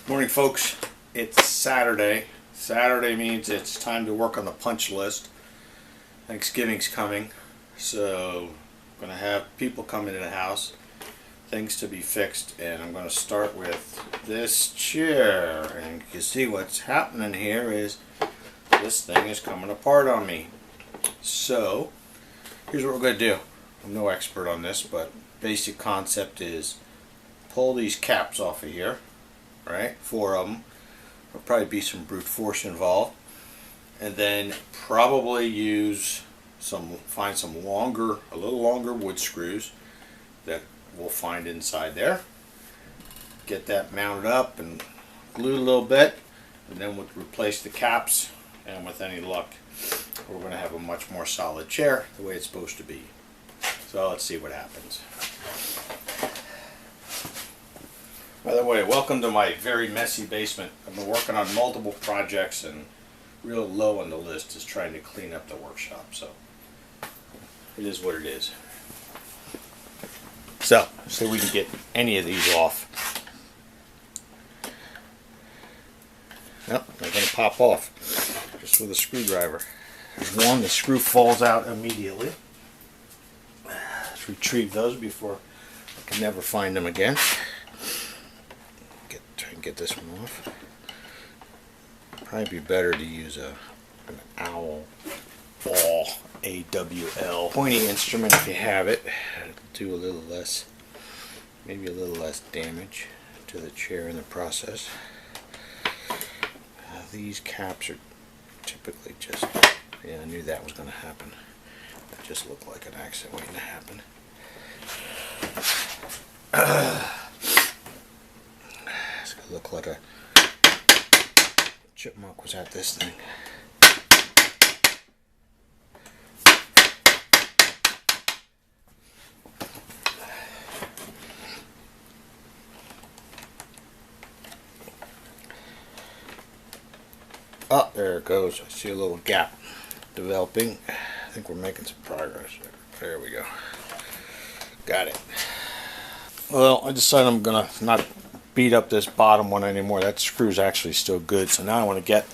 Morning, folks. It's Saturday. Saturday means it's time to work on the punch list. Thanksgiving's coming, so I'm going to have people come into the house, things to be fixed, and I'm going to start with this chair. And you can see what's happening here is this thing is coming apart on me. So here's what we're going to do. I'm no expert on this, but basic concept is pull these caps off of here. Right, 4 of them. There'll probably be some brute force involved, and then probably find some a little longer wood screws that we'll find inside there. Get that mounted up and glued a little bit, and then we'll replace the caps. And with any luck, we're going to have a much more solid chair, the way it's supposed to be. So let's see what happens. By the way, welcome to my very messy basement. I've been working on multiple projects, and real low on the list is trying to clean up the workshop. So it is what it is. So we can get any of these off. Nope, they're going to pop off just with a screwdriver. There's one, the screw falls out immediately. Let's retrieve those before I can never find them again. Get this one off. Probably be better to use an owl ball, AWL pointing instrument if you have it. It'll do a little less, maybe a little less damage to the chair in the process. These caps are typically just, yeah, I knew that was going to happen. That just looked like an accident waiting to happen. Look like a chipmunk was at this thing. Oh, there it goes. I see a little gap developing. I think we're making some progress. There we go. Got it. Well, I decided I'm gonna not beat up this bottom one anymore. That screw's actually still good, so now I want to get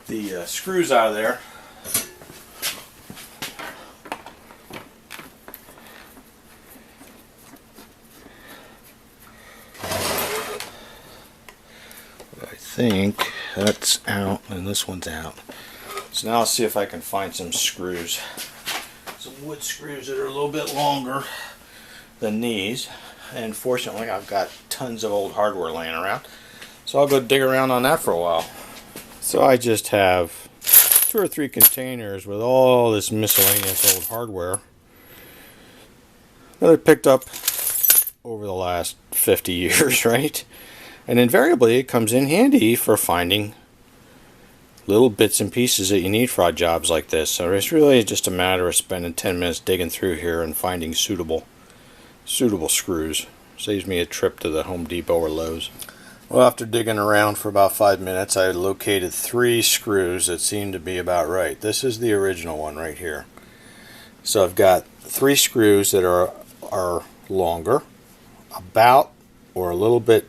the screws out of there. I think that's out and this one's out. So now I'll see if I can find some screws, some wood screws that are a little bit longer than these. And fortunately, I've got tons of old hardware laying around, so I'll go dig around on that for a while. So I just have 2 or 3 containers with all this miscellaneous old hardware that I picked up over the last 50 years, right? And invariably, it comes in handy for finding little bits and pieces that you need for odd jobs like this. So it's really just a matter of spending 10 minutes digging through here and finding suitable screws. Saves me a trip to the Home Depot or Lowe's. Well, after digging around for about 5 minutes, I located 3 screws that seemed to be about right. This is the original one right here. So I've got 3 screws that are longer, about or a little bit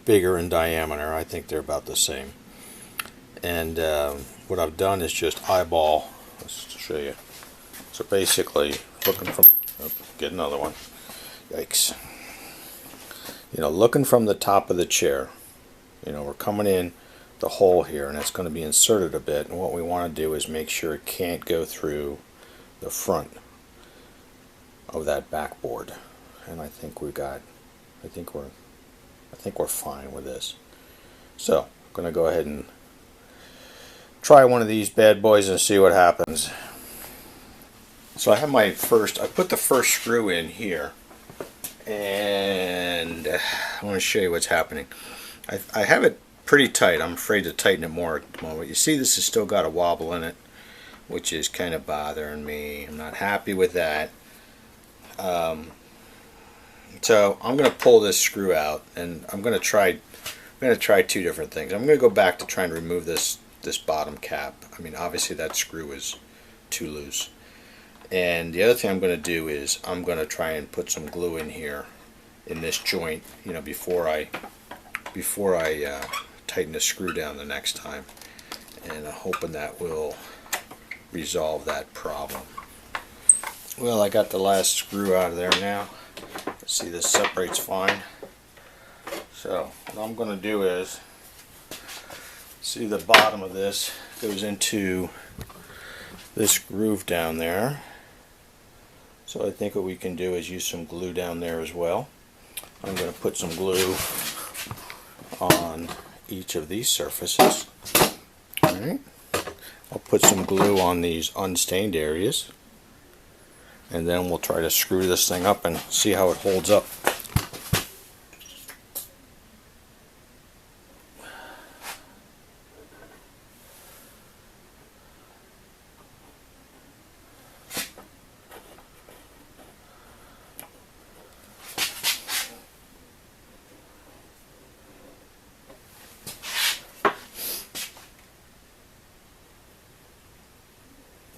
bigger in diameter. I think they're about the same. And what I've done is just eyeball. Let's show you. So basically, looking from, get another one. Yikes. Looking from the top of the chair, we're coming in the hole here, and it's going to be inserted a bit, and what we want to do is make sure it can't go through the front of that backboard. And I think we're fine with this. So I'm going to go ahead and try one of these bad boys and see what happens. So I have I put the first screw in here, and I want to show you what's happening. I have it pretty tight. I'm afraid to tighten it more at the moment. You see this has still got a wobble in it, which is kind of bothering me. I'm not happy with that. So I'm going to pull this screw out, and I'm going to try 2 different things. I'm going to go back to try and remove this bottom cap. I mean, obviously that screw is too loose. And the other thing I'm going to do is I'm going to try and put some glue in here in this joint, before I before I tighten the screw down the next time, and I'm hoping that will resolve that problem. Well, I got the last screw out of there now. See, this separates fine. So what I'm going to do is, see, the bottom of this goes into this groove down there. So I think what we can do is use some glue down there as well. I'm going to put some glue on each of these surfaces. Alright. I'll put some glue on these unstained areas, and then we'll try to screw this thing up and see how it holds up.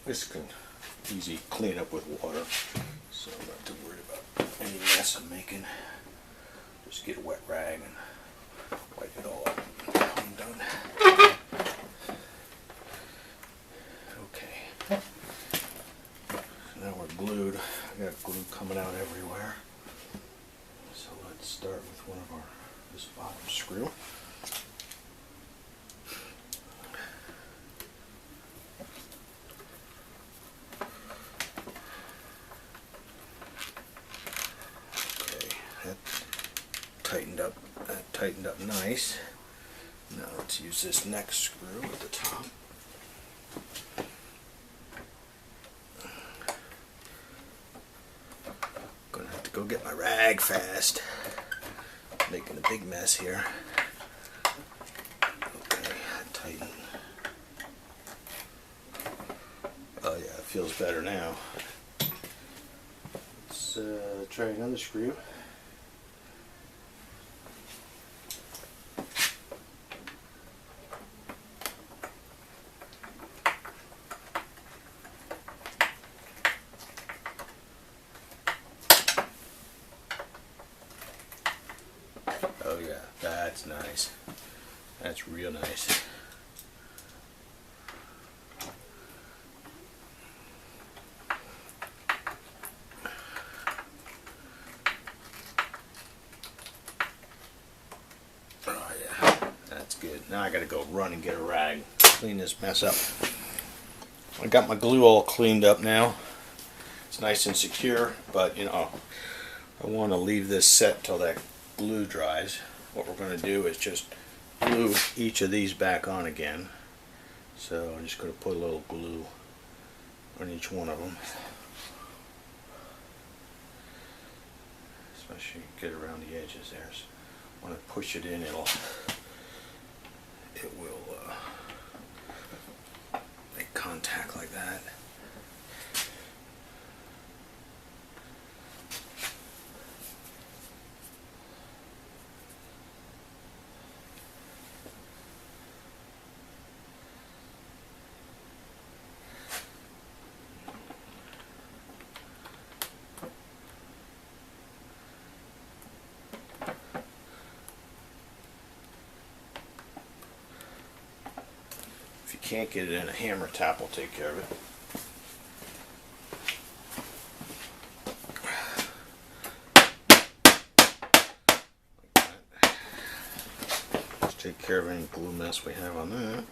This can easy clean up with water, so I'm not too worried about any mess I'm making. Just get a wet rag and wipe it all up. I'm done. Okay. So now we're glued. I got glue coming out everywhere. So let's start with one of this bottom screw. That tightened up nice. Now let's use this next screw at the top. Gonna have to go get my rag fast. Making a big mess here. Okay, tighten. Oh yeah, it feels better now. Let's try another screw. Oh yeah, that's nice. That's real nice. Oh yeah, that's good. Now I gotta go run and get a rag, clean this mess up. I got my glue all cleaned up now. It's nice and secure, but you know, I want to leave this set till that glue dries. What we're going to do is just glue each of these back on again. So I'm just going to put a little glue on each one of them, especially get around the edges there. So when I push it in, it will make contact like that. If you can't get it in, a hammer tap will take care of it. Like that. Just take care of any glue mess we have on that.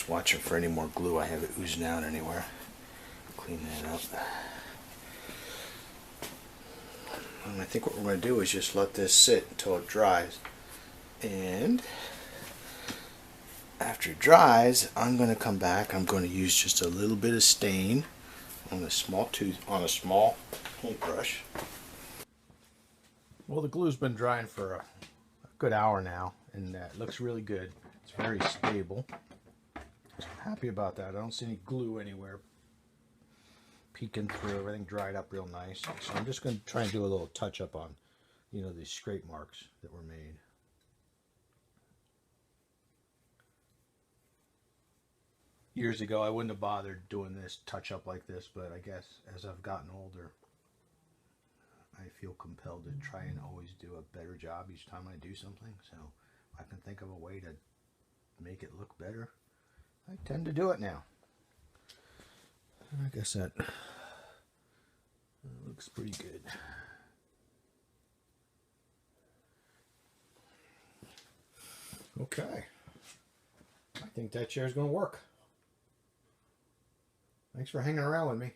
Watching for any more glue I have it oozing out anywhere. Clean that up. And I think what we're going to do is just let this sit until it dries. And after it dries, I'm going to come back. I'm going to use just a little bit of stain on a small paintbrush. Well, the glue's been drying for a good hour now, and it looks really good. It's very stable. So I'm happy about that. I don't see any glue anywhere peeking through. Everything dried up real nice. So I'm just going to try and do a little touch up on, you know, these scrape marks that were made. Years ago, I wouldn't have bothered doing this touch up like this, but I guess as I've gotten older, I feel compelled to try and always do a better job each time I do something. So if I can think of a way to make it look better, I tend to do it now. I guess that looks pretty good. Okay. I think that chair's going to work. Thanks for hanging around with me.